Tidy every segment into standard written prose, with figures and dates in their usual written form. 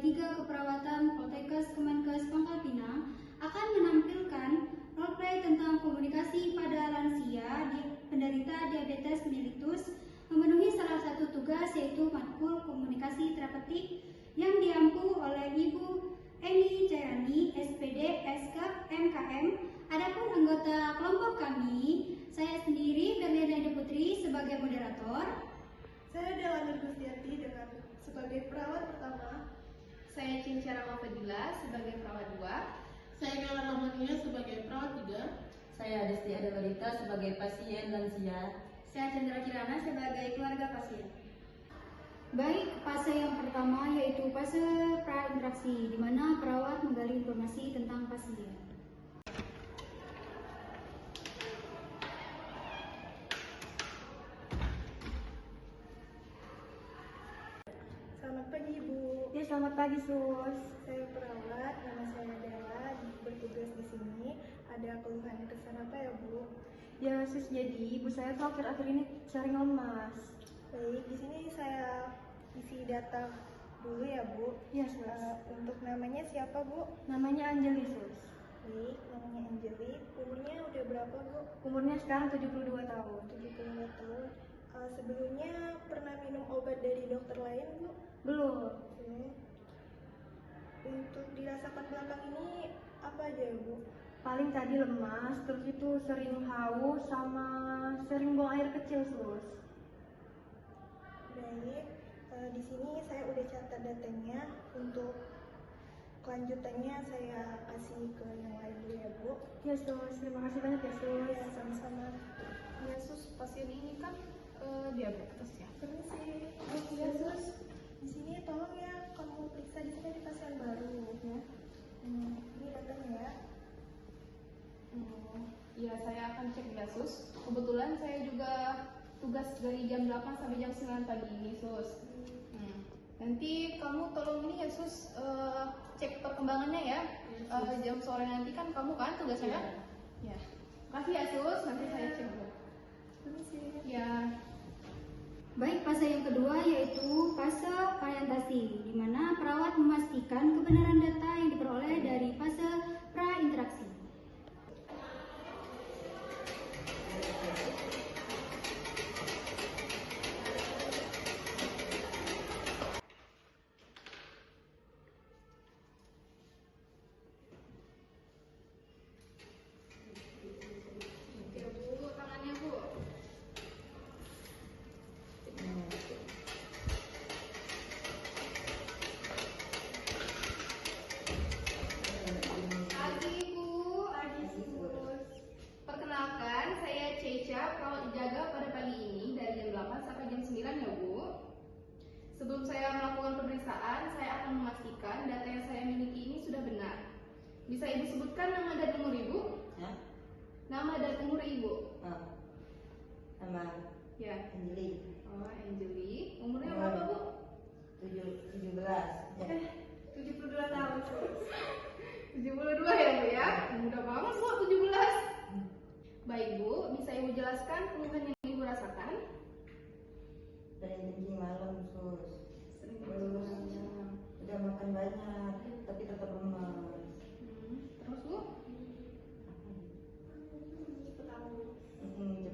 3 Keperawatan Poltekkes Kemenkes Pangkal Pinang akan menampilkan roleplay tentang komunikasi pada lansia penderita diabetes mellitus, memenuhi salah satu tugas yaitu matkul komunikasi terapeutik yang diampu oleh Ibu Eni Cairani, SPD, SK, MKM. Adapun anggota kelompok kami, saya sendiri Berliana Ida Putri sebagai moderator. Saya Delana Gustiati dengan sebagai perawat pertama. Saya Cincara Fadila sebagai perawat 2. Saya Gala Rahmania sebagai perawat 3. Saya Desti Adabarita sebagai pasien lansia. Saya Chandra Kirana sebagai keluarga pasien. Baik, fase yang pertama yaitu fase prainteraksi, di mana perawat menggali informasi tentang pasien. Selamat pagi Ibu. Ya, selamat pagi Sus. Saya perawat, nama saya Dela, bertugas di sini. Ada keluhan kesan apa ya Bu? Ya Sus, jadi ibu saya tuh akhir-akhir ini sering lemas. Baik, di sini saya isi data dulu ya Bu. Ya Sus. Untuk namanya siapa Bu? Namanya Anjeli Sus. Baik, namanya Anjeli. Umurnya udah berapa Bu? Umurnya sekarang 72 tahun. 72 tahun. Sebelumnya pernah minum obat dari dokter lain Bu? Belum. Oke. Untuk dirasakan belakang ini apa aja ya Bu? Paling tadi lemas, terus itu sering haus sama sering buang air kecil Sus. Baik, di sini saya udah catat datanya. Untuk kelanjutannya saya kasih ke yang lain dulu ya Bu. Ya Sus, terima kasih banyak ya Sus. Ya, sama-sama. Ya Sus, pasien ini kan diabetes ya. Permisi. Ya Sus, di sini tolong ya kamu periksa, di sini ada pasien baru ya. Ini datanya ya. Ya, saya akan cek ya Sus. Kebetulan saya juga tugas dari jam 8 sampai jam 9 pagi ini Sus. Nanti kamu tolong ini ya Sus, cek perkembangannya ya. Jam sore nanti kan kamu kan tugasnya. Ya. Makasih ya Sus, nanti saya cek dulu. Permisi. Ya. Baik, fase yang kedua yaitu fase orientasi, di mana perawat memastikan kebenaran data yang diperoleh dari fase prainteraksi. Oke Bu, tangannya Bu. Pagi Bu. Perkenalkan, saya Ceca, perawat jaga pada pagi ini dari jam 8 sampai jam 9 ya Bu. Sebelum saya melakukan pemeriksaan, saya akan memastikan data yang saya miliki ini sudah benar. Bisa Ibu sebutkan nama dan umur Ibu? Ya, Nama dan umur Ibu? nama Ya. Anjeli. Oh, Anjeli. Umurnya berapa Bu? 17. Ya. 72 tahun. 72 ya Bu ya? Mudah banget Bu, 17. Baik Bu, bisa Ibu jelaskan keluhan yang Ibu rasakan? Sering kencing malam Sus. Sering Terus udah makan banyak tapi tetap lemas. Terus Bu?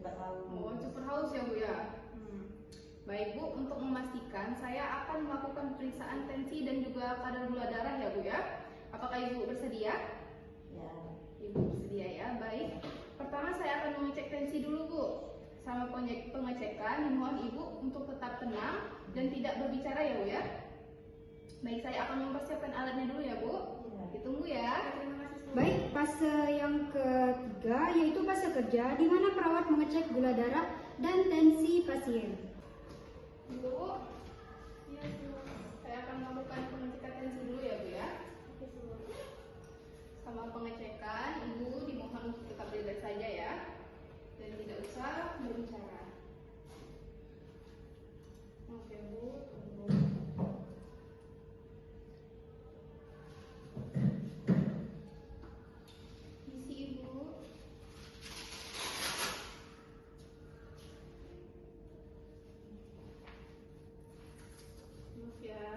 Cepat haus. Oh, cepat haus ya Bu ya? Baik Bu, untuk memastikan saya akan melakukan pemeriksaan tensi dan juga kadar gula darah ya Bu ya. Apakah Ibu bersedia? Ya. Ibu bersedia ya, baik. Pertama saya akan mengecek tensi dulu Bu. Sama pengecekan, dimohon Ibu untuk tetap tenang dan tidak berbicara ya Bu ya. Baik, saya akan mempersiapkan alatnya dulu ya Bu. Ditunggu ya. Terima kasih. Baik, fase yang ketiga yaitu fase kerja, di mana perawat mengecek gula darah dan tensi pasien. Bu, ya Bu. Saya akan melakukan pengecekan tensi dulu ya Bu ya. Sama pengecekan, Ibu dimohon untuk tetap relax saja ya. Dan tidak usah berbicara. Oke Bu, tunggu. Isi Ibu. Maaf ya.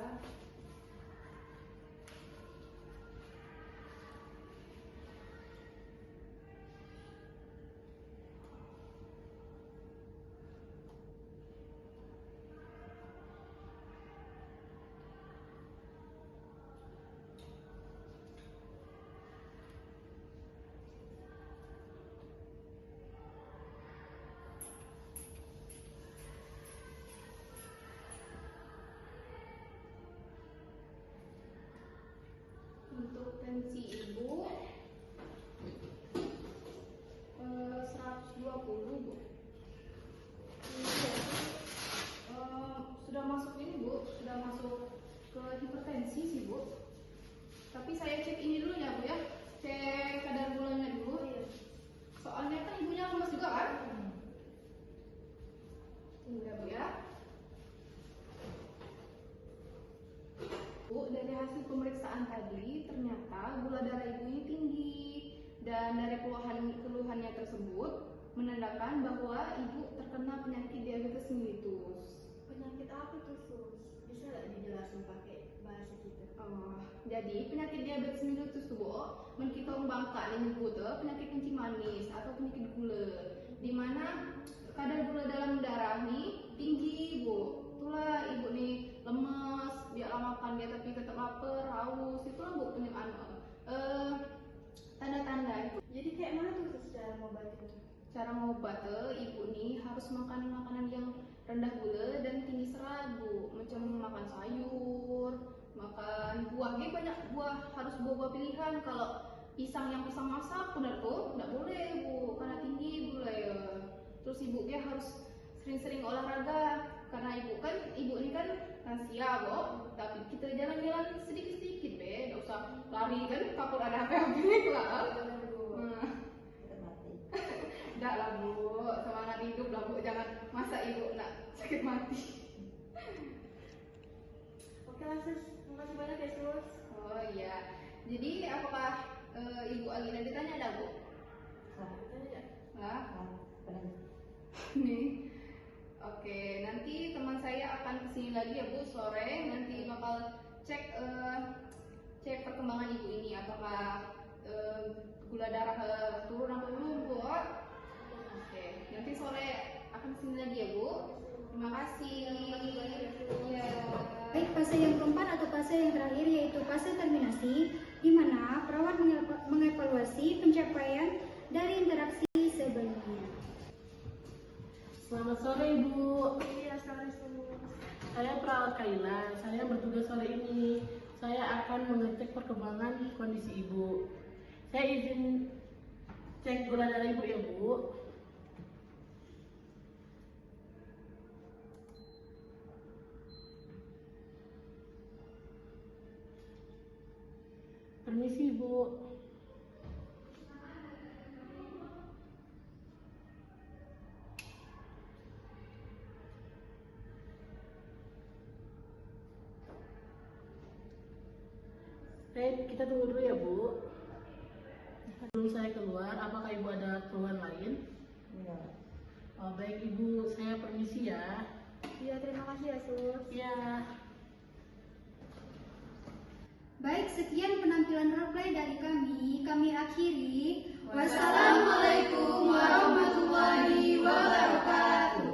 udah masuk ke hipertensi sih Bu. Tapi saya cek ini dulu ya Bu ya, cek kadar gulanya dulu. Soalnya kan ibunya lemas juga kan? Tunggu ya Bu ya. Bu, dari hasil pemeriksaan tadi ternyata gula darah ibu ini tinggi, dan dari keluhannya tersebut menandakan bahwa ibu terkena penyakit diabetes mellitus. Penyakit apa tuh sus? Bisa nggak dijelasin pakai bahasa kita? Jadi penyakit diabetes mellitus tuh Bu, men kita bangka nyebut penyakit kencing manis atau penyakit gula, di mana kadar gula dalam darah nih tinggi Bu. Itulah ibu nih lemes, dia makan dia tapi tetap lapar, haus, itulah Bu tanda-tanda itu. Jadi kayak mana tuh sus cara ngobatin? Cara ngobat ibu nih harus makan makanan yang rendah gula dan tinggi serat Bu, macam makan sayur, makan buah, banyak buah, harus buah-buah pilihan. Kalau pisang yang pisang masak benar tuh nggak boleh Bu, karena tinggi gula ya. Terus ibu harus sering-sering olahraga, karena ibu ini kan lansia Bu, tapi kita jalan-jalan sedikit-sedikit nggak usah lari kan, takut ada apa-apa lah. Kita mati. Enggak lah Bu, semangat hidup lah Bu, jangan masa ibu nak sakit mati. Oke lah sus, makasih banyak ya sus. Oh iya, jadi apakah Ibu Alina ditanya ada Bu? Lah, nih. Oke, nanti teman saya akan kesini lagi ya Bu sore, nanti bakal cek perkembangan ibu ini, apakah gula darah turun atau belum Bu. Oke, nanti sore akan kesini lagi ya Bu. Terima kasih. Iya. Baik, fase yang keempat atau fase yang terakhir yaitu fase terminasi, di mana perawat mengevaluasi pencapaian dari interaksi sebelumnya. Selamat sore Ibu. Iya, selamat sus. Saya perawat Kaila. Saya bertugas sore ini. Saya akan mengecek perkembangan kondisi Ibu. Saya izin cek gula darah Ibu ya Bu. Permisi Bu. Kita tunggu dulu ya Bu. Sebelum saya keluar, apakah Ibu ada keluhan lain? Enggak. Oh, baik Ibu, saya permisi ya. Iya, terima kasih ya sus. Ya. Baik, sekian penampilan roleplay dari kami akhiri. Wassalamualaikum warahmatullahi wabarakatuh.